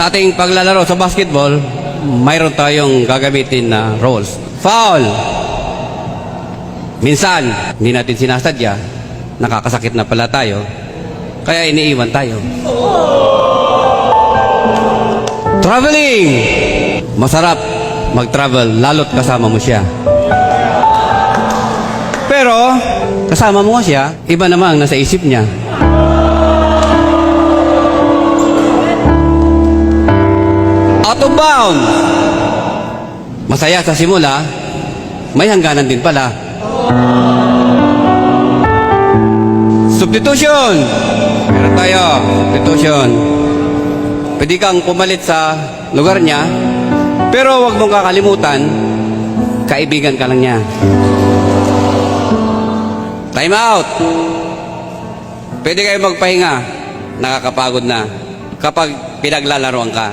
Sa ating paglalaro sa basketball, mayroon tayong gagamitin na rules. Foul. Minsan, hindi natin sinasadya, nakakasakit na pala tayo, kaya iniiwan tayo. Traveling. Masarap mag-travel, lalo't kasama mo siya. Pero, kasama mo siya, iba namang nasa isip niya. Out of bounds. Masaya sa simula, may hangganan din pala. Substitution. Meron tayo, substitution. Pwede kang pumalit sa lugar niya, pero huwag mong kakalimutan, kaibigan ka lang niya. Time out. Pwede kayo magpahinga, nakakapagod na, kapag pinaglalaroan ka.